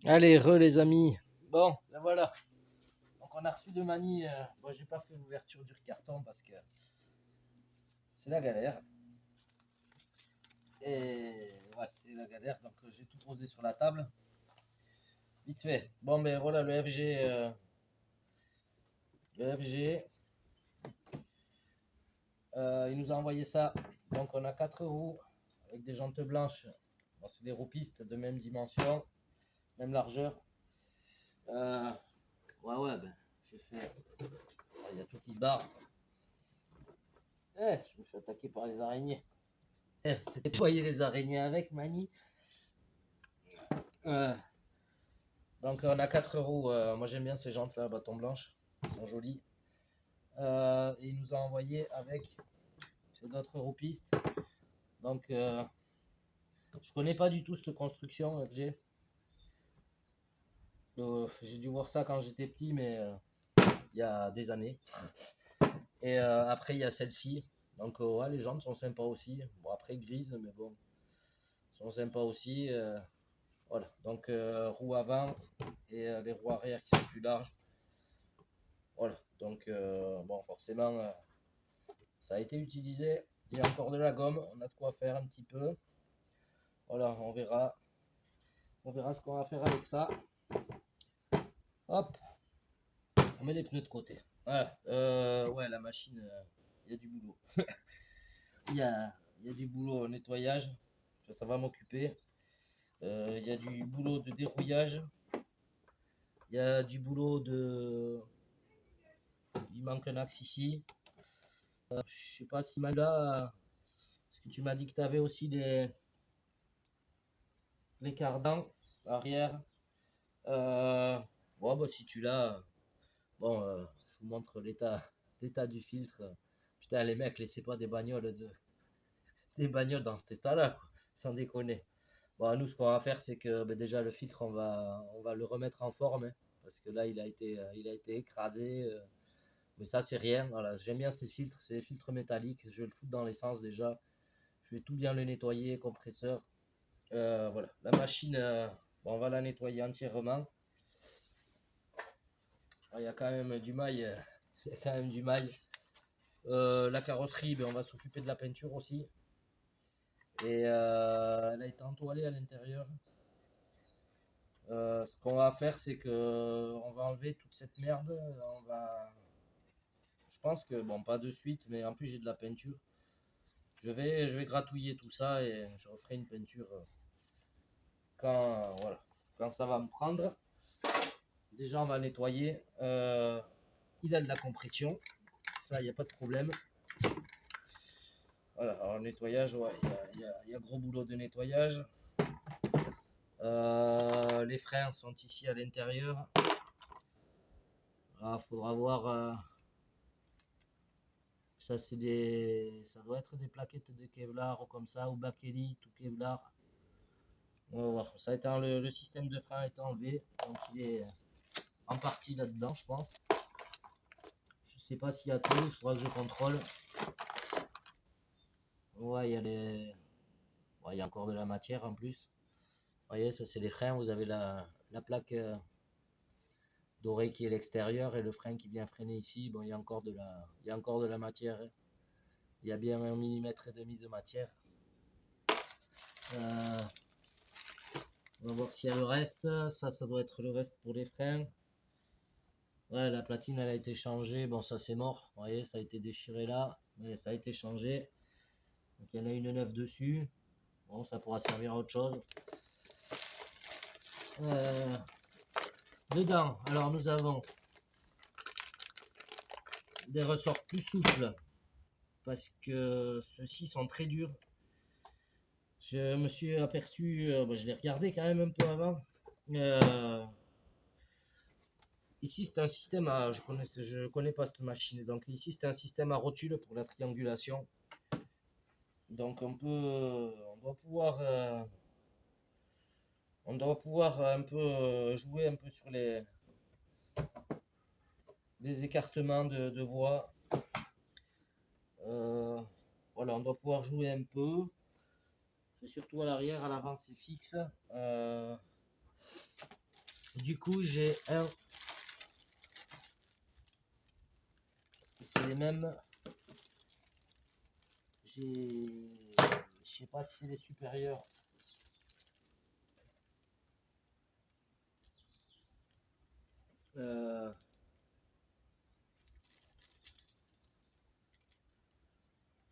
Allez, les amis. Bon, ben voilà. Donc on a reçu de Mani. Bon, j'ai pas fait l'ouverture du carton parce que c'est la galère. Et ouais, c'est la galère. Donc j'ai tout posé sur la table. Vite fait. Bon, ben voilà le FG. Il nous a envoyé ça. Donc on a 4 roues avec des jantes blanches. Bon, c'est des roues pistes de même dimension, même largeur. Ouais, ben j'ai fait. Il y a tout qui se barre. Je me fais attaquer par les araignées. T'as nettoyé les araignées avec, Mani. Donc on a 4 roues. Moi j'aime bien ces jantes là, bâton blanche. Elles sont jolies. Et il nous a envoyé avec d'autres roues pistes. Donc je connais pas du tout cette construction FG. J'ai dû voir ça quand j'étais petit, mais il y a des années. Et après il y a celle-ci. Donc ouais, les jantes sont sympas aussi. Bon après grises, mais bon, sont sympas aussi. Voilà, donc roues avant et les roues arrière qui sont plus larges. Voilà, donc bon, forcément, ça a été utilisé. Il y a encore de la gomme, on a de quoi faire un petit peu. Voilà, on verra ce qu'on va faire avec ça. Hop, on met les pneus de côté. Voilà, ouais, la machine, il y a du boulot. Il y a du boulot au nettoyage, ça va m'occuper. Il y a du boulot de dérouillage. Il y a du boulot de... Il manque un axe ici. Je sais pas si là, parce que tu m'as dit que tu avais aussi les cardans arrière. Bon, bah, si tu l'as, bon, je vous montre l'état du filtre. Putain, les mecs, laissez pas des bagnoles dans cet état-là, quoi, sans déconner. Bon, nous, ce qu'on va faire, c'est que ben, déjà le filtre, on va le remettre en forme, hein, parce que là, il a été écrasé. Mais ça, c'est rien. Voilà, j'aime bien ces filtres, c'est des filtres métalliques. Je vais le foutre dans l'essence déjà. Je vais tout bien le nettoyer, compresseur. Voilà, la machine, bon, on va la nettoyer entièrement. Il y a quand même du mail. Il y a quand même du mail. La carrosserie, ben, on va s'occuper de la peinture aussi. Et elle a été entoilée à l'intérieur. Ce qu'on va faire, c'est que on va enlever toute cette merde. Je pense que, bon, pas de suite, mais en plus j'ai de la peinture. Je vais gratouiller tout ça et je referai une peinture voilà, quand ça va me prendre. Déjà, on va nettoyer. Il a de la compression. Ça, il n'y a pas de problème. Voilà, alors le nettoyage, ouais, il y a gros boulot de nettoyage. Les freins sont ici à l'intérieur. Il faudra voir. Ça, ça doit être des plaquettes de Kevlar ou comme ça, ou bakélite ou Kevlar. On va voir. Ça étant le système de frein est enlevé, donc il est en partie là-dedans, je pense. Je sais pas s'il y a tout, il faudra que je contrôle. Ouais, il y a encore de la matière en plus. Vous voyez, ça c'est les freins. Vous avez la plaque dorée qui est l'extérieur et le frein qui vient freiner ici. Bon, il y a encore de la matière. Il y a bien 1,5 mm de matière. On va voir s'il y a le reste. Ça doit être le reste pour les freins. Ouais, la platine elle a été changée. Bon, ça c'est mort. Vous voyez, ça a été déchiré là, mais ça a été changé. Donc il y en a une neuve dessus. Bon, ça pourra servir à autre chose. Dedans, alors nous avons des ressorts plus souples parce que ceux-ci sont très durs. Je me suis aperçu, je l'ai regardé quand même un peu avant. Euh, Ici, c'est un système à, je connais pas cette machine. Donc ici, c'est un système à rotule pour la triangulation. Donc on doit pouvoir un peu jouer un peu sur les écartements de voix. Euh, voilà, on doit pouvoir jouer un peu. C'est surtout à l'arrière, à l'avant c'est fixe. Du coup, c'est les mêmes. Je sais pas si c'est les supérieurs. Euh,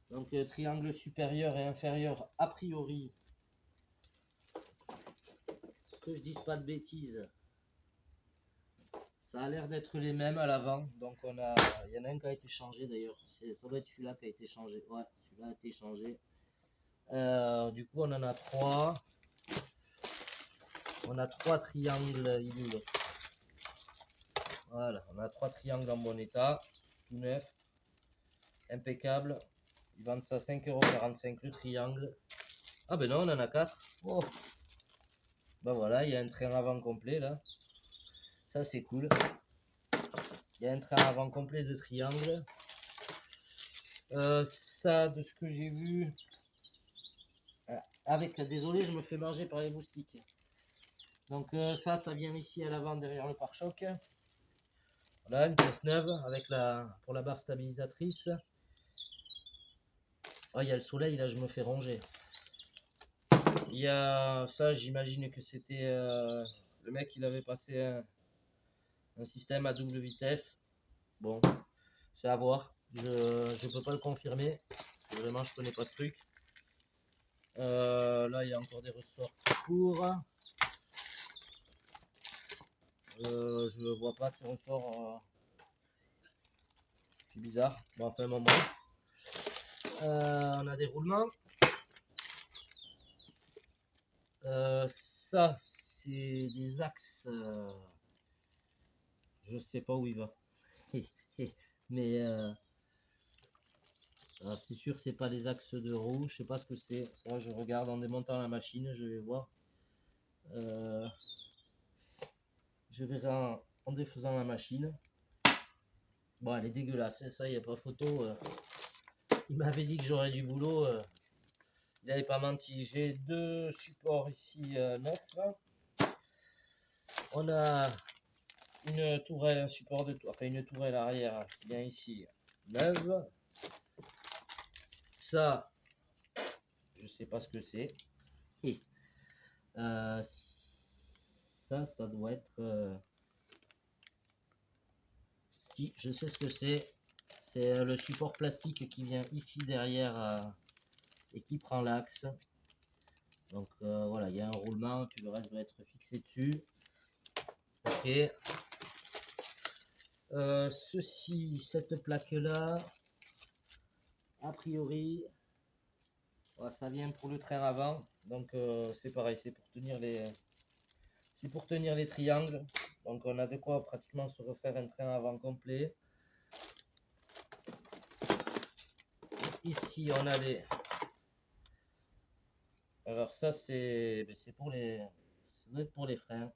donc triangle supérieur et inférieur a priori, que je dise pas de bêtises, ça a l'air d'être les mêmes à l'avant. Donc il y en a un qui a été changé d'ailleurs. Ça doit être celui-là qui a été changé. Ouais, celui-là a été changé. Du coup, on en a trois. On a trois triangles. Voilà, on a trois triangles en bon état, tout neuf, impeccable. Ils vendent ça 5,45 € le triangle. Ah ben non, on en a quatre. Oh. Ben voilà, il y a un train avant complet là. Ça c'est cool. Il y a un train avant complet de triangle. Ça, de ce que j'ai vu, désolé, je me fais manger par les moustiques. Donc ça vient ici à l'avant derrière le pare-choc. Voilà, une pièce neuve avec pour la barre stabilisatrice. Ah, il y a le soleil, là, je me fais ronger. Il y a ça, j'imagine que c'était le mec, il avait passé un système à double vitesse. Bon, c'est à voir. Je peux pas le confirmer. Vraiment, je connais pas ce truc. Là, il y a encore des ressorts qui courent. Je vois pas ce ressort. C'est bizarre. Bon, enfin, un moment. On a des roulements. Ça, c'est des axes. Je sais pas où il va. Mais c'est sûr, c'est pas les axes de roue. Je sais pas ce que c'est. Ça, je regarde en démontant la machine. Je vais voir. Je verrai en défaisant la machine. Bon, elle est dégueulasse. Ça, il n'y a pas photo. Il m'avait dit que j'aurais du boulot. Il n'avait pas menti. J'ai deux supports ici neufs. Là. On a une tourelle, un support enfin une tourelle arrière qui vient ici neuve. Ça, je sais pas ce que c'est. Et ça doit être. Si, je sais ce que c'est. C'est le support plastique qui vient ici derrière et qui prend l'axe. Donc voilà, il y a un roulement, puis le reste doit être fixé dessus. Ok. Cette plaque-là, a priori, voilà, ça vient pour le train avant. Donc c'est pareil, c'est pour tenir les triangles. Donc on a de quoi pratiquement se refaire un train avant complet. Ici on a les... Alors ça c'est pour les... Ça doit être pour les freins.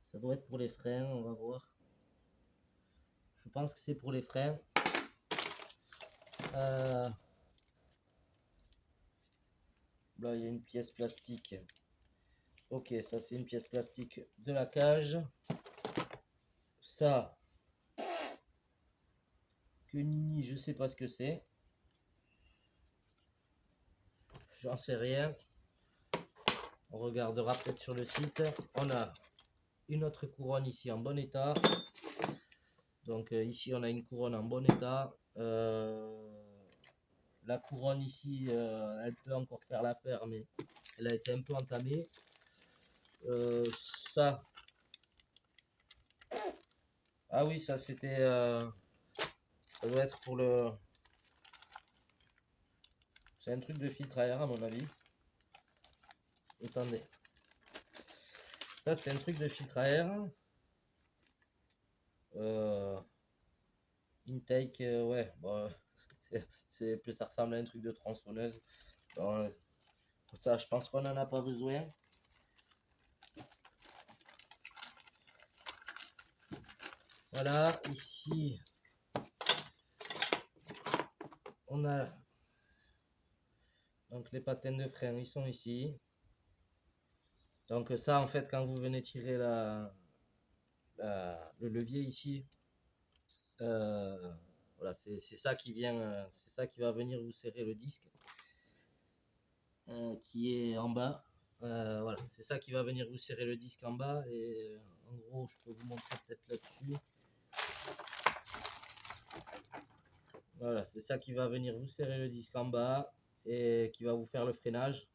Ça doit être pour les freins, on va voir. Je pense que c'est pour les freins. Là il y a une pièce plastique. Ok, ça c'est une pièce plastique de la cage. Ça, que nini, je sais pas ce que c'est. J'en sais rien. On regardera peut-être sur le site. On a une autre couronne ici en bon état. Donc ici on a une couronne en bon état. La couronne ici, elle peut encore faire l'affaire, mais elle a été un peu entamée. Ça. Ah oui, ça c'était... ça doit être pour le... C'est un truc de filtre à air à mon avis. Attendez. Ça c'est un truc de filtre à air. Intake, ouais. Bon, ça ressemble à un truc de tronçonneuse. Bon, pour ça, je pense qu'on n'en a pas besoin. Voilà, ici, on a donc les patins de frein, ils sont ici. Donc ça, en fait, quand vous venez tirer le levier ici, voilà, c'est ça qui vient, c'est ça qui va venir vous serrer le disque qui est en bas. Voilà, c'est ça qui va venir vous serrer le disque en bas. Et en gros, je peux vous montrer peut-être là-dessus. Voilà, c'est ça qui va venir vous serrer le disque en bas et qui va vous faire le freinage.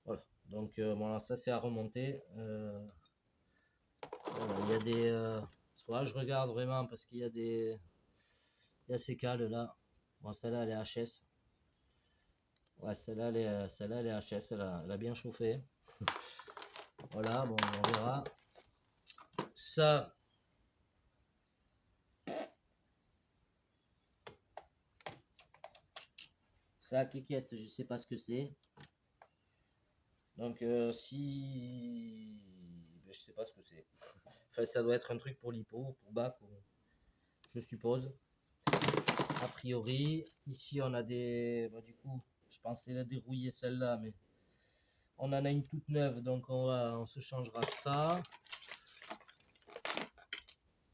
Voilà, donc bon, ça c'est à remonter. Voilà, il y a des. Soit je regarde vraiment parce qu'il y a des. Il y a ces cales là. Bon, celle-là elle est HS. Ouais, celle-là elle est HS, elle a bien chauffé. Voilà, bon, on verra. Ça. Ça, cliquette, je sais pas ce que c'est. Donc, si. Je sais pas ce que c'est. Enfin, ça doit être un truc pour l'hypo, pour bac, je suppose. A priori, ici on a des. Bah, du coup, je pensais la dérouiller celle-là, mais on en a une toute neuve, donc on se changera ça.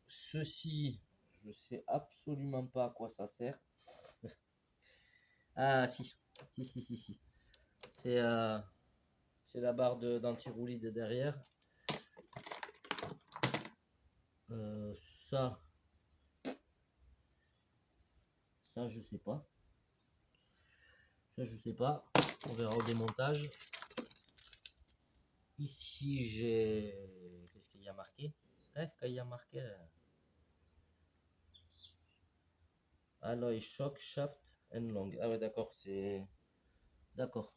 Ceci, je sais absolument pas à quoi ça sert. Ah, si. Si. C'est la barre d'anti-roulis de derrière. Ça, je sais pas. Ça, je sais pas. On verra au démontage. Ici, j'ai. Qu'est-ce qu'il y a marqué? Qu'est-ce qu'il y a marqué? Alloy shock shaft and long. Ah ouais, d'accord, c'est. D'accord.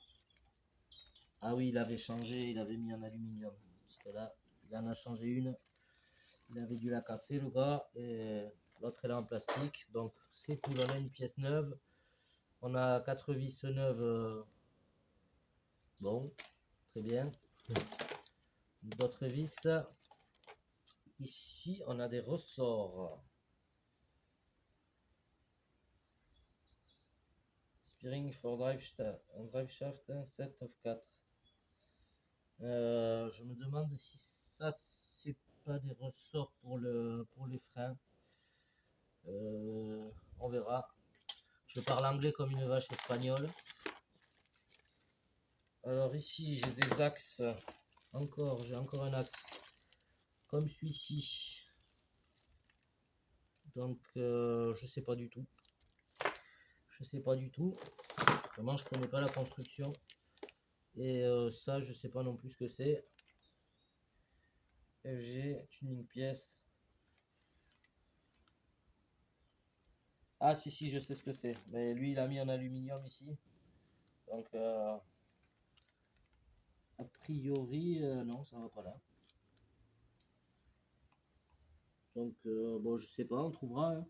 Ah oui, il avait changé, il avait mis en aluminium. Parce que là, il en a changé une. Il avait dû la casser, le gars. Et l'autre, elle est en plastique. Donc, c'est cool. On a une pièce neuve. On a 4 vis neuves. Bon, très bien. D'autres vis. Ici, on a des ressorts. Steering for drive shaft, set of 4. Je me demande si ça, c'est pas des ressorts pour les freins. On verra. Je parle anglais comme une vache espagnole. Alors ici, j'ai des axes. J'ai encore un axe. Comme celui-ci. Donc, je sais pas du tout. Vraiment, je connais pas la construction. Et ça, je sais pas non plus ce que c'est. FG, tuning pièce. Ah si, je sais ce que c'est. Mais lui, il a mis en aluminium ici. Donc, a priori, non, ça va pas là. Donc, bon, je sais pas, on trouvera. Hein.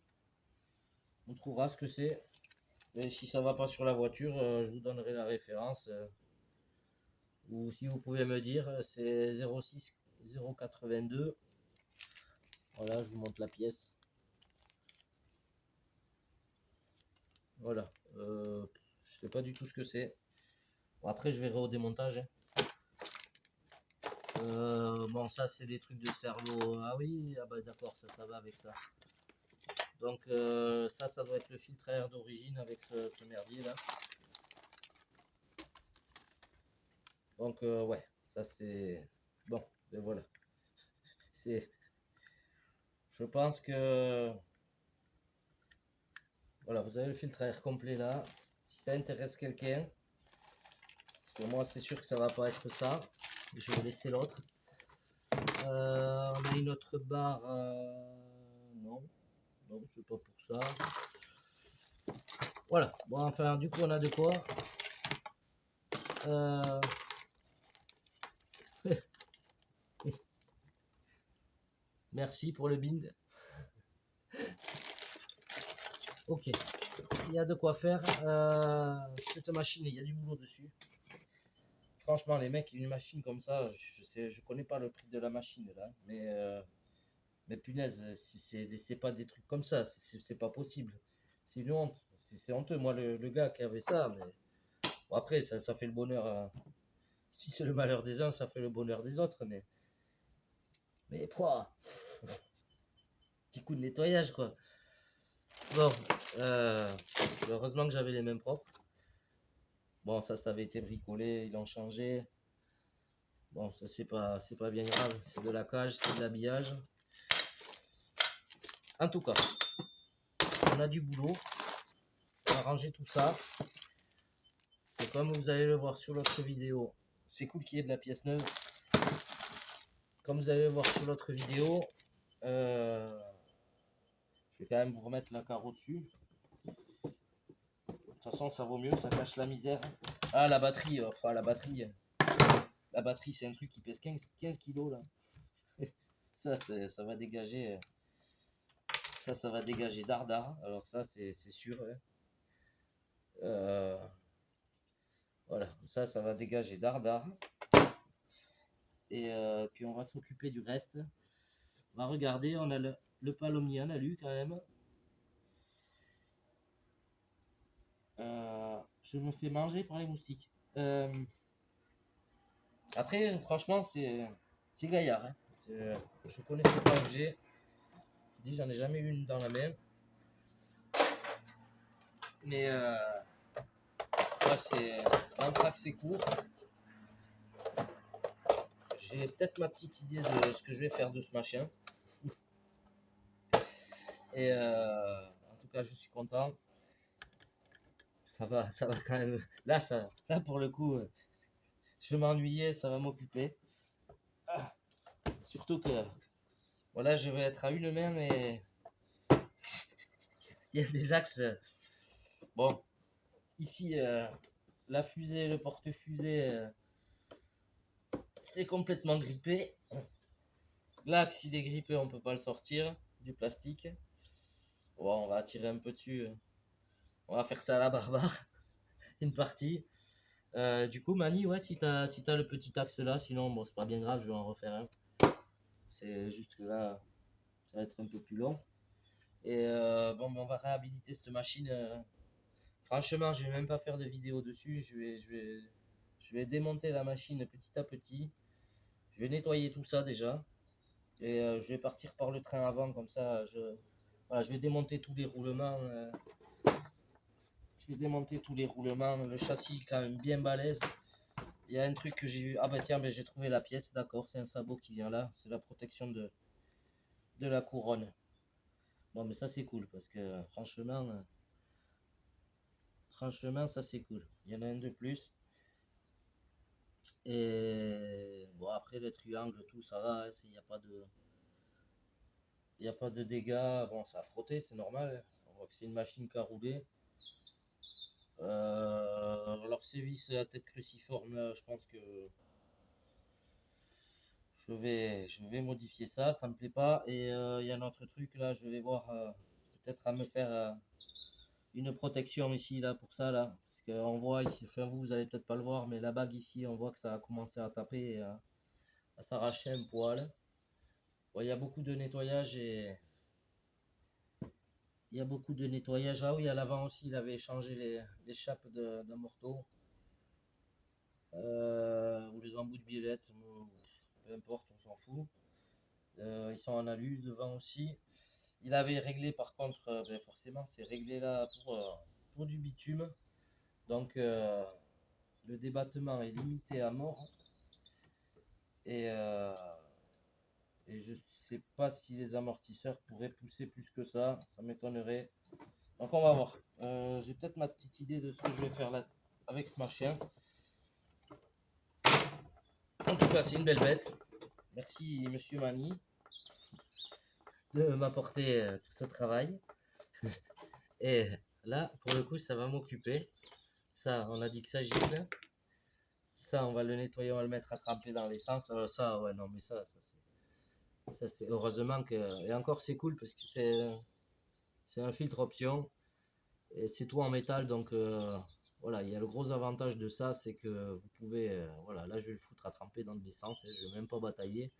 On trouvera ce que c'est. Et si ça va pas sur la voiture, je vous donnerai la référence. Ou si vous pouvez me dire, c'est 06 082. Voilà, je vous montre la pièce. Voilà. Je sais pas du tout ce que c'est. Bon, après, je verrai au démontage. Hein. Bon, ça, c'est des trucs de cerveau. Ah oui, ah bah d'accord, ça va avec ça. Donc, ça doit être le filtre à air d'origine avec ce merdier là. Donc, ouais, ça c'est. Bon, ben voilà. C'est. Je pense que. Voilà, vous avez le filtre à air complet là. Si ça intéresse quelqu'un, parce que moi, c'est sûr que ça va pas être ça. Je vais laisser l'autre. On a une autre barre. Non, c'est pas pour ça. Voilà, bon enfin du coup on a de quoi. Euh, Merci pour le bind. Ok, il y a de quoi faire. Cette machine, il y a du boulot dessus. Franchement, les mecs, une machine comme ça, je connais pas le prix de la machine là, mais punaise, si c'est pas des trucs comme ça, c'est pas possible. C'est une honte, c'est honteux. Moi, le gars qui avait ça, mais bon, après, ça fait le bonheur. Si c'est le malheur des uns, ça fait le bonheur des autres, mais quoi, petit coup de nettoyage quoi. Bon, euh, heureusement que j'avais les mêmes propres. Bon, ça avait été bricolé, ils l'ont changé. Bon, ça c'est pas bien grave, c'est de la cage, c'est de l'habillage. En tout cas, on a du boulot, on a rangé tout ça. Et comme vous allez le voir sur l'autre vidéo, c'est cool qu'il y ait de la pièce neuve. Comme vous allez le voir sur l'autre vidéo, je vais quand même vous remettre la carreau dessus. De toute façon, ça vaut mieux, ça cache la misère. Ah, la batterie, enfin la batterie. La batterie, c'est un truc qui pèse 15 kilos là. Ça va dégager. Ça va dégager dardard. Alors ça, c'est sûr. Hein. Euh, voilà, ça va dégager dardard. Et puis on va s'occuper du reste. On va regarder, on a le palomnier en alu quand même. Je me fais manger par les moustiques. Après, franchement, c'est gaillard. Hein. Je connaissais pas l'objet. Je dis, j'en ai jamais eu une dans la main. Mais ouais, c'est un track, c'est court. J'ai peut-être ma petite idée de ce que je vais faire de ce machin. Et en tout cas, je suis content. Ça va quand même. Là pour le coup, je m'ennuyais, ça va m'occuper. Ah, surtout que voilà, je vais être à une main, mais il y a des axes. Bon, ici, la fusée, le porte-fusée, c'est complètement grippé. L'axe, il est grippé, on peut pas le sortir du plastique. Bon, on va tirer un peu dessus. On va faire ça à la barbare, une partie. Du coup, Mani, ouais, si t'as le petit axe là, sinon, bon, c'est pas bien grave, je vais en refaire un. C'est juste que là, ça va être un peu plus long. Et bon, on va réhabiliter cette machine. Franchement, je vais même pas faire de vidéo dessus. Je vais démonter la machine petit à petit. Je vais nettoyer tout ça déjà. Et je vais partir par le train avant, comme ça, voilà, je vais démonter tous les roulements. Je vais démonter tous les roulements. Le châssis, quand même bien balèze. Il y a un truc que j'ai vu. Ah bah tiens, ben, j'ai trouvé la pièce, d'accord. C'est un sabot qui vient là. C'est la protection de la couronne. Bon, mais ça, c'est cool parce que franchement, ça, c'est cool. Il y en a un de plus. Et bon, après, le triangle, tout ça va. Il n'y a pas de. Il n'y a pas de dégâts. Bon, ça a frotté, c'est normal. On voit que c'est une machine qui a roulé. Alors, ces vis à tête cruciforme, je pense que je vais modifier ça. Ça me plaît pas. Et il y a un autre truc là, je vais voir peut-être à me faire une protection ici là pour ça là. Parce qu'on voit ici, enfin vous allez peut-être pas le voir, mais la bague ici, on voit que ça a commencé à taper et à s'arracher un poil. Bon, il y a beaucoup de nettoyage et il y a beaucoup de nettoyage. Ah oui, à l'avant aussi, il avait changé les chapes d'un morteau. Ou les embouts de billettes, peu importe, on s'en fout. Ils sont en alu devant aussi. Il avait réglé par contre, ben forcément c'est réglé là pour du bitume. Donc le débattement est limité à mort. Et, euh, et je sais pas si les amortisseurs pourraient pousser plus que ça m'étonnerait. Donc on va voir. J'ai peut-être ma petite idée de ce que je vais faire là avec ce machin. En tout cas, c'est une belle bête. Merci Monsieur Mani de m'apporter tout ce travail. Et Là, pour le coup, ça va m'occuper. Ça, on a dit que ça gîte. Ça, on va le nettoyer, on va le mettre à tremper dans l'essence. Ça, ouais, non, mais ça, c'est heureusement que. Et encore, c'est cool parce que c'est un filtre option et c'est tout en métal. Donc, voilà, il y a le gros avantage de ça, c'est que vous pouvez. Voilà, là, je vais le foutre à tremper dans de l'essence. Je vais même pas batailler.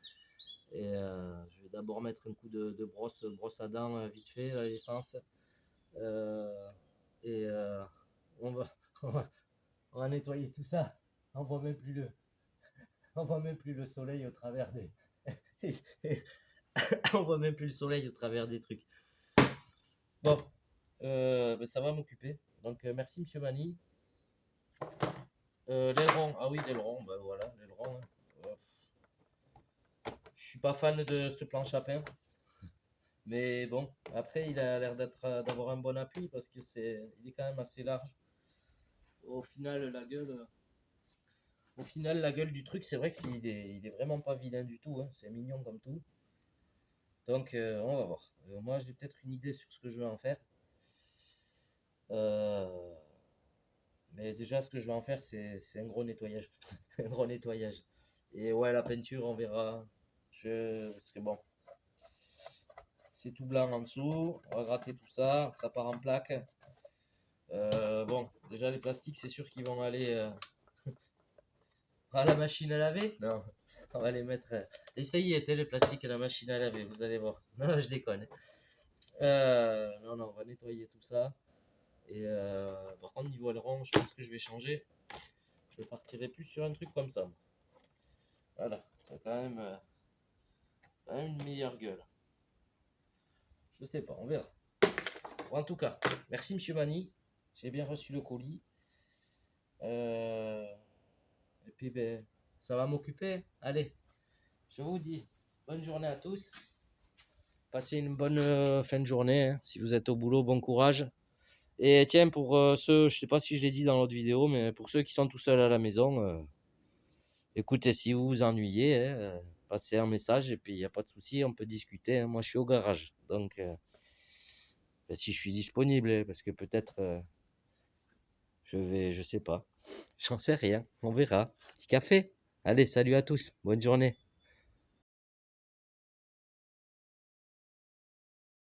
Et je vais d'abord mettre un coup de brosse à dents vite fait, à l'essence. Euh, et on va, on va, on va nettoyer tout ça. On voit même plus le, on voit même plus le soleil au travers des, on voit même plus le soleil au travers des trucs. Bon, ben, ça va m'occuper. Donc merci Monsieur Mani. L'aileron, ah oui l'aileron, ben voilà l'aileron. Hein. Je suis pas fan de ce planche à pain, mais bon, après il a l'air d'avoir un bon appui parce que il est quand même assez large. Au final la gueule, au final la gueule du truc, c'est vrai que il est vraiment pas vilain du tout. Hein. C'est mignon comme tout. Donc on va voir. Moi j'ai peut-être une idée sur ce que je vais en faire. Euh, Mais déjà, ce que je vais en faire, c'est un gros nettoyage. Un gros nettoyage. Et ouais, la peinture, on verra. Parce que bon, c'est tout blanc en dessous. On va gratter tout ça. Ça part en plaque. Bon, déjà, les plastiques, c'est sûr qu'ils vont aller à la machine à laver. Non, on va les mettre. Essayez, les plastiques à la machine à laver, vous allez voir. Non, je déconne. Non, non, on va nettoyer tout ça. Et par contre, niveau aileron, je pense que je vais changer. Je partirai plus sur un truc comme ça. Voilà, c'est quand même une meilleure gueule. Je sais pas, on verra. Bon, en tout cas, merci Monsieur Mani. J'ai bien reçu le colis. Euh, et puis, ben, ça va m'occuper. Allez, je vous dis bonne journée à tous. Passez une bonne fin de journée. Hein. Si vous êtes au boulot, bon courage. Et tiens, pour ceux, je sais pas si je l'ai dit dans l'autre vidéo, mais pour ceux qui sont tout seuls à la maison, écoutez, si vous vous ennuyez, hein, passez un message et puis il n'y a pas de souci, on peut discuter. Hein. Moi, je suis au garage. Donc, ben, si je suis disponible, hein, parce que peut-être je sais pas. J'en sais rien. On verra. Petit café. Allez, salut à tous. Bonne journée.